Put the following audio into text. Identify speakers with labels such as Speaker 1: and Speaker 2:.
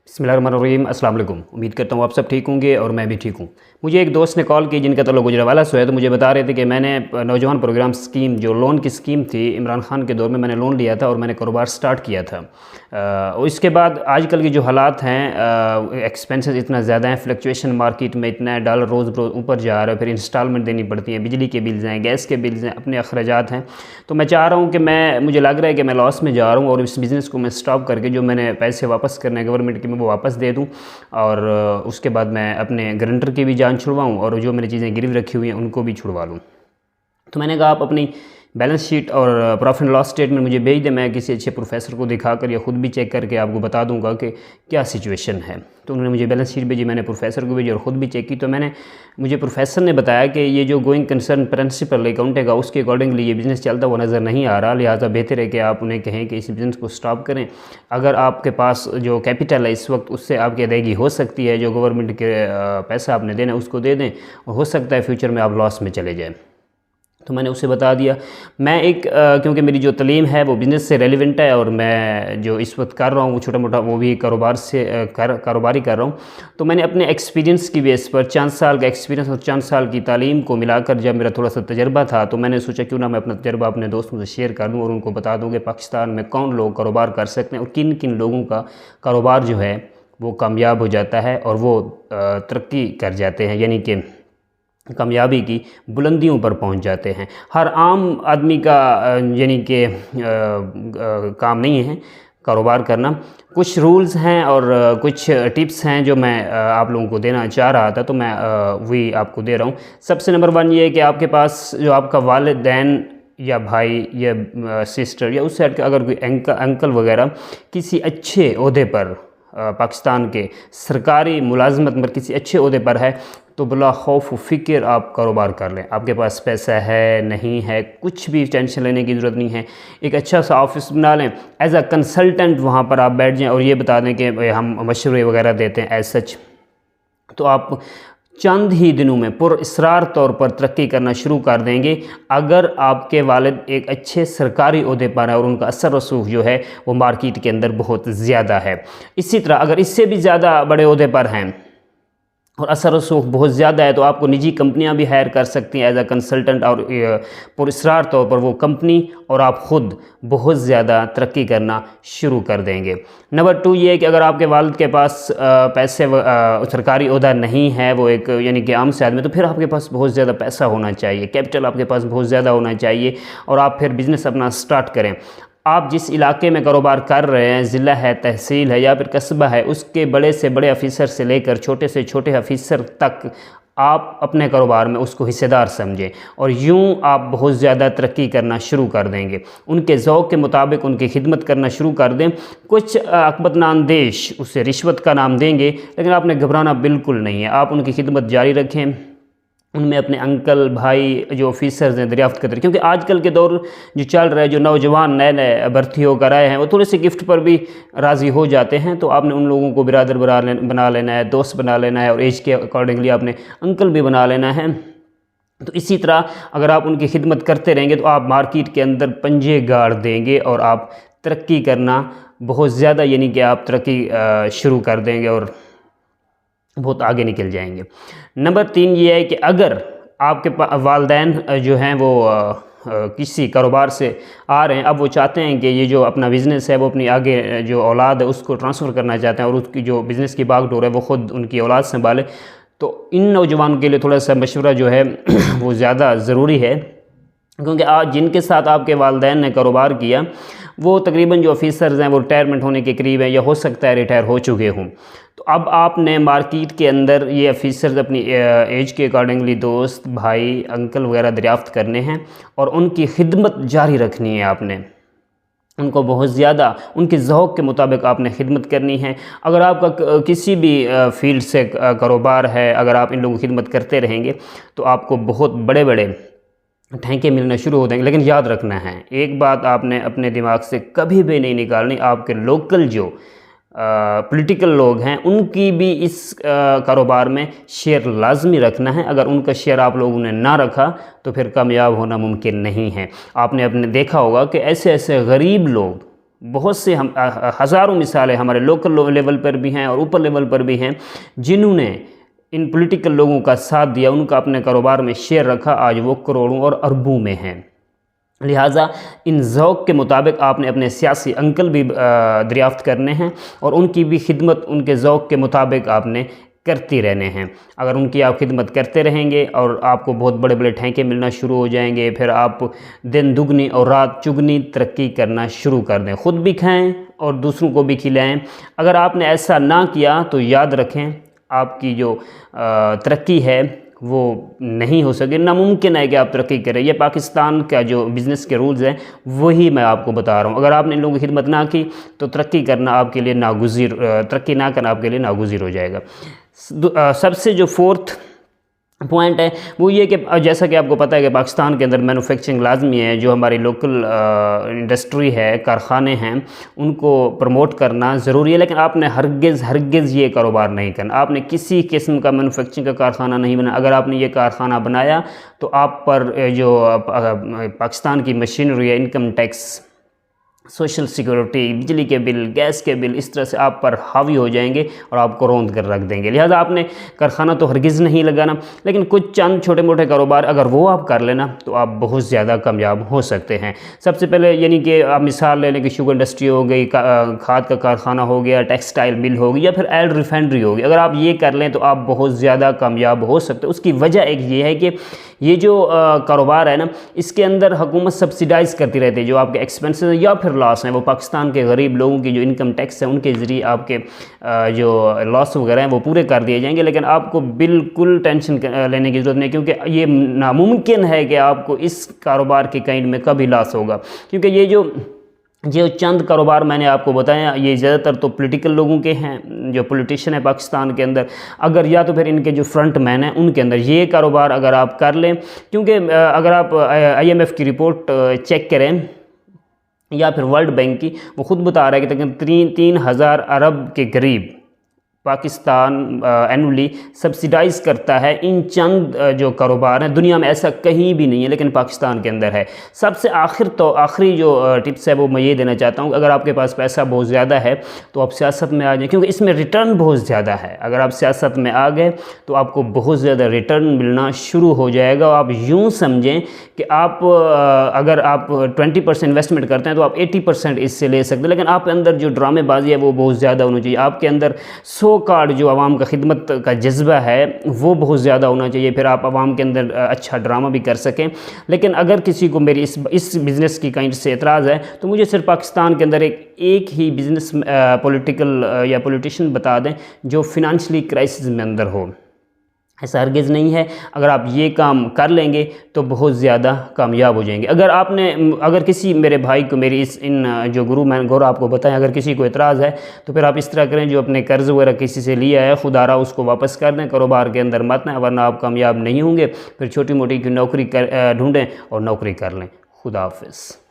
Speaker 1: बिस्मिल्लाहिर्रहमानिर्रहीम। अस्सलाम वालेकुम। उम्मीद करता हूँ आप सब ठीक होंगे और मैं भी ठीक हूँ। मुझे एक दोस्त ने कॉल की जिनका ताल्लुक गुजरांवाला से है, तो मुझे बता रहे थे कि मैंने नौजवान प्रोग्राम स्कीम जो लोन की स्कीम थी इमरान खान के दौर में, मैंने लोन लिया था और मैंने कारोबार स्टार्ट किया था। और इसके बाद आजकल की जो हालात हैं, एक्सपेंसेस इतना ज़्यादा हैं, फ्लक्चुएशन मार्केट में इतना है, डॉलर रोज़ रोज़ ऊपर जा रहा है, फिर इंस्टॉलमेंट देनी पड़ती है, बिजली के बिल्स हैं, गैस के बिल्स हैं, अपने अखराजात हैं। तो मैं चाह रहा हूँ कि मुझे लग रहा है कि मैं लॉस में जा रहा हूँ और इस बिज़नेस को मैं स्टॉप करके जो मैंने पैसे वापस करने हैं गवर्नमेंट के, मैं वो वापस दे दूँ और उसके बाद मैं अपने गारंटर की भी जान छुड़वाऊँ और जो मेरी चीज़ें गिरवी रखी हुई हैं उनको भी छुड़वा लूँ। तो मैंने कहा आप अपनी बैलेंस शीट और प्रॉफिट एंड लॉस स्टेटमेंट मुझे भेज दें, मैं किसी अच्छे प्रोफेसर को दिखाकर या ख़ुद भी चेक करके आपको बता दूंगा कि क्या सिचुएशन है। तो उन्होंने मुझे बैलेंस शीट भेजी, मैंने प्रोफेसर को भेजी और ख़ुद भी चेक की। तो मुझे प्रोफेसर ने बताया कि ये जो गोइंग कंसर्न प्रिंसिपल अकाउंट है उसके अकॉर्डिंगली ये बिज़नेस चलता हुआ नज़र नहीं आ रहा, लिहाजा बेहतर है कि आप उन्हें कहें कि इस बिज़नेस को स्टॉप करें। अगर आपके पास जो कैपिटल है इस वक्त उससे आपकी अदायगी हो सकती है, जो गवर्नमेंट के पैसा आपने देना उसको दे दें और हो सकता है फ्यूचर में आप लॉस में चले जाएँ। तो मैंने उसे बता दिया। मैं क्योंकि मेरी जो तालीम है वो बिज़नेस से रेलिवेंट है और मैं जो इस वक्त कर रहा हूँ वो छोटा मोटा वो भी कारोबारी कर रहा हूँ। तो मैंने अपने एक्सपीरियंस की बेस पर 4 साल का एक्सपीरियंस और 4 साल की तालीम को मिलाकर जब मेरा थोड़ा सा तजर्बा था, तो मैंने सोचा क्यों ना मैं अपना तजर्बा अपने दोस्तों से शेयर कर दूँ और उनको बता दूँ कि पाकिस्तान में कौन लोग कारोबार कर सकते हैं और किन किन लोगों का कारोबार जो है वो कामयाब हो जाता है और वो तरक्की कर जाते हैं, यानी कि कामयाबी की बुलंदियों पर पहुंच जाते हैं। हर आम आदमी का यानी कि काम नहीं है कारोबार करना। कुछ रूल्स हैं और कुछ टिप्स हैं जो मैं आप लोगों को देना चाह रहा था, तो मैं वही आपको दे रहा हूँ। सबसे नंबर 1 ये है कि आपके पास जो आपका वालिदैन या भाई या सिस्टर या उस साइड का अगर कोई अंकल वगैरह किसी अच्छे ओहदे पर पाकिस्तान के सरकारी मुलाजमत पर किसी अच्छे ओहदे पर है, तो बला खौफ व फ़िक्र आप कारोबार कर लें। आपके पास पैसा है नहीं है, कुछ भी टेंशन लेने की ज़रूरत नहीं है। एक अच्छा सा ऑफिस बना लें, एज अ कंसल्टेंट वहाँ पर आप बैठ जाएं और ये बता दें कि हम मशवरे वगैरह देते हैं एज सच। तो आप चंद ही दिनों में पुरअसरार तौर पर तरक्की करना शुरू कर देंगे अगर आपके वालिद एक अच्छे सरकारी ओहदे पर है और उनका असर रसूख जो है वो मार्केट के अंदर बहुत ज़्यादा है। इसी तरह अगर इससे भी ज़्यादा बड़े ओहदे पर हैं और असर रसूख बहुत ज़्यादा है, तो आपको निजी कंपनियां भी हायर कर सकती हैं एज अ कंसल्टेंट और पुरअसरार तौर पर वो कंपनी और आप ख़ुद बहुत ज़्यादा तरक्की करना शुरू कर देंगे। नंबर 2 ये है कि अगर आपके वालिद के पास पैसे सरकारी ओहदा नहीं है, वो एक यानी कि आम से आदमी, तो फिर आपके पास बहुत ज़्यादा पैसा होना चाहिए, कैपिटल आपके पास बहुत ज़्यादा होना चाहिए और आप फिर बिज़नेस अपना स्टार्ट करें। आप जिस इलाके में कारोबार कर रहे हैं, ज़िला है, तहसील है या फिर कस्बा है, उसके बड़े से बड़े ऑफिसर से लेकर छोटे से छोटे ऑफिसर तक आप अपने कारोबार में उसको हिस्सेदार समझें और यूं आप बहुत ज़्यादा तरक्की करना शुरू कर देंगे। उनके ज़ौक़ के मुताबिक उनकी खिदमत करना शुरू कर दें। कुछ अक़बतनांदेश उसे रिश्वत का नाम देंगे, लेकिन आपने घबराना बिल्कुल नहीं है। आप उनकी खिदमत जारी रखें, उनमें अपने अंकल भाई जो ऑफिसर्स हैं दरियाफ्त करते, क्योंकि आजकल के दौर जो चल रहा है, जो नौजवान नए नए भर्ती होकर आए हैं वो थोड़े से गिफ्ट पर भी राज़ी हो जाते हैं। तो आपने उन लोगों को बिरादर बना लेना है, दोस्त बना लेना है और एज के अकॉर्डिंगली आपने अंकल भी बना लेना है। तो इसी तरह अगर आप उनकी खिदमत करते रहेंगे तो आप मार्केट के अंदर पंजे गाड़ देंगे और आप तरक्की करना बहुत ज़्यादा यानी कि आप तरक्की शुरू कर देंगे और बहुत आगे निकल जाएंगे। नंबर 3 ये है कि अगर आपके वालिदैन जो हैं वो किसी कारोबार से आ रहे हैं, अब वो चाहते हैं कि ये जो अपना बिज़नेस है वो अपनी आगे जो औलाद है उसको ट्रांसफ़र करना चाहते हैं और उसकी जो बिज़नेस की बागडोर है वो ख़ुद उनकी औलाद संभाले, तो इन नौजवानों के लिए थोड़ा सा मशवरा जो है वो ज़्यादा ज़रूरी है, क्योंकि आज जिनके साथ आपके वालिदैन ने कारोबार किया वो तकरीबन जो ऑफिसर्स हैं वो रिटायरमेंट होने के करीब हैं या हो सकता है रिटायर हो चुके हों। तो अब आपने मार्केट के अंदर ये ऑफिसर्स अपनी एज के अकॉर्डिंगली दोस्त भाई अंकल वगैरह दरियाफ्त करने हैं और उनकी खिदमत जारी रखनी है। आपने उनको बहुत ज़्यादा उनके ज़ौक़ के मुताबिक आपने खिदमत करनी है। अगर आपका किसी भी फील्ड से कारोबार है, अगर आप इन लोगों की खिदमत करते रहेंगे तो आपको बहुत बड़े बड़े ठेके मिलना शुरू हो जाएंगे। लेकिन याद रखना है, एक बात आपने अपने दिमाग से कभी भी नहीं निकालनी, आपके लोकल जो पॉलिटिकल लोग हैं उनकी भी इस कारोबार में शेयर लाजमी रखना है। अगर उनका शेयर आप लोगों ने ना रखा तो फिर कामयाब होना मुमकिन नहीं है। आपने अपने देखा होगा कि ऐसे ऐसे गरीब लोग بہت سے ہزاروں مثالیں ہمارے لوکل لیول پر بھی ہیں اور اوپر لیول پر بھی ہیں جنہوں نے ان پولیٹیکل لوگوں کا ساتھ دیا، ان کا اپنے کاروبار میں شیئر رکھا، آج وہ کروڑوں اور اربوں میں ہیں۔ لہٰذا ان ذوق کے مطابق آپ نے اپنے سیاسی انکل بھی دریافت کرنے ہیں اور ان کی بھی خدمت ان کے ذوق کے مطابق آپ نے کرتی رہنے ہیں۔ اگر ان کی آپ خدمت کرتے رہیں گے اور آپ کو بہت بڑے بڑے ٹھینکے ملنا شروع ہو جائیں گے، پھر آپ دن دگنی اور رات چگنی ترقی کرنا شروع کر دیں، خود بھی کھائیں اور دوسروں کو بھی کھلائیں۔ اگر آپ نے ایسا نہ کیا تو یاد رکھیں آپ کی جو ترقی ہے وہ نہیں ہو سکے، ناممکن ہے کہ آپ ترقی کریں۔ یہ پاکستان کا جو بزنس کے رولز ہیں وہی میں آپ کو بتا رہا ہوں۔ اگر آپ نے ان لوگوں کی خدمت نہ کی تو ترقی کرنا آپ کے لیے ترقی نہ کرنا آپ کے لیے ناگزیر ہو جائے گا۔ سب سے جو فورتھ پوائنٹ ہے وہ یہ کہ جیسا کہ آپ کو پتہ ہے کہ پاکستان کے اندر مینوفیکچرنگ لازمی ہے، جو ہماری لوکل انڈسٹری ہے، کارخانے ہیں، ان کو پروموٹ کرنا ضروری ہے، لیکن آپ نے ہرگز یہ کاروبار نہیں کرنا۔ آپ نے کسی قسم کا مینوفیکچرنگ کا کارخانہ نہیں بنایا۔ اگر آپ نے یہ کارخانہ بنایا تو آپ پر جو پاکستان کی مشینری ہے، انکم ٹیکس، سوشل سیکورٹی، بجلی کے بل، گیس کے بل، اس طرح سے آپ پر حاوی ہو جائیں گے اور آپ کو روند کر رکھ دیں گے۔ لہٰذا آپ نے کارخانہ تو ہرگز نہیں لگانا، لیکن کچھ چند چھوٹے موٹے کاروبار اگر وہ آپ کر لینا تو آپ بہت زیادہ کامیاب ہو سکتے ہیں۔ سب سے پہلے یعنی کہ آپ مثال لے لیں کہ شوگر انڈسٹری ہو گئی، کھاد کا کارخانہ ہو گیا، ٹیکسٹائل مل ہو گئی، یا پھر آئل ریفائنری ہوگی۔ اگر آپ یہ کر لیں تو آپ بہت زیادہ کامیاب ہو سکتے ہیں۔ اس کی وجہ ایک یہ ہے کہ یہ جو کاروبار ہے نا، اس کے اندر حکومت سبسیڈائز کرتی رہتی ہے، جو آپ کے ایکسپنسز ہیں یا پھر لاس ہیں وہ پاکستان کے غریب لوگوں کی جو انکم ٹیکس ہے ان کے ذریعے آپ کے جو لاس وغیرہ ہیں وہ پورے کر دیے جائیں گے۔ لیکن آپ کو بالکل ٹینشن لینے کی ضرورت نہیں، کیونکہ یہ ناممکن ہے کہ آپ کو اس کاروبار کے کہیں میں کبھی لاس ہوگا، کیونکہ یہ جو چند کاروبار میں نے آپ کو بتایا یہ زیادہ تر تو پولیٹیکل لوگوں کے ہیں، جو پولیٹیشین ہے پاکستان کے اندر، اگر یا تو پھر ان کے جو فرنٹ مین ہیں ان کے اندر یہ کاروبار اگر آپ کر لیں، کیونکہ اگر آپ IMF کی رپورٹ چیک کریں یا پھر ورلڈ بینک کی، وہ خود بتا رہا ہے کہ تقریباً 3000 ارب کے قریب پاکستان اینولی سبسیڈائز کرتا ہے ان چند جو کاروبار ہیں۔ دنیا میں ایسا کہیں بھی نہیں ہے لیکن پاکستان کے اندر ہے۔ سب سے آخری جو ٹپس ہے وہ میں یہ دینا چاہتا ہوں کہ اگر آپ کے پاس پیسہ بہت زیادہ ہے تو آپ سیاست میں آ جائیں، کیونکہ اس میں ریٹرن بہت زیادہ ہے۔ اگر آپ سیاست میں آ گئے تو آپ کو بہت زیادہ ریٹرن ملنا شروع ہو جائے گا۔ آپ یوں سمجھیں کہ اگر آپ 20% انویسٹمنٹ کرتے ہیں تو آپ 80% اس سے لے سکتے ہیں، لیکن آپ کے اندر جو ڈرامے بازی ہے وہ بہت زیادہ ہونی چاہیے۔ آپ کے اندر کارڈ جو عوام کا خدمت کا جذبہ ہے وہ بہت زیادہ ہونا چاہیے، پھر آپ عوام کے اندر اچھا ڈرامہ بھی کر سکیں۔ لیکن اگر کسی کو میری اس بزنس کی کہیں سے اعتراض ہے تو مجھے صرف پاکستان کے اندر ایک ہی بزنس پولیٹیکل یا پولیٹیشین بتا دیں جو فنانشلی کرائسس میں اندر ہو۔ ایسا ہرگز نہیں ہے۔ اگر آپ یہ کام کر لیں گے تو بہت زیادہ کامیاب ہو جائیں گے۔ اگر کسی میرے بھائی کو میری جو گرو آپ کو بتائیں، اگر کسی کو اعتراض ہے تو پھر آپ اس طرح کریں، جو اپنے قرض وغیرہ کسی سے لیا ہے خدا رہا اس کو واپس کر دیں، کاروبار کے اندر مت نہ، ورنہ آپ کامیاب نہیں ہوں گے۔ پھر چھوٹی موٹی کی نوکری ڈھونڈیں اور نوکری کر لیں۔ خدا حافظ۔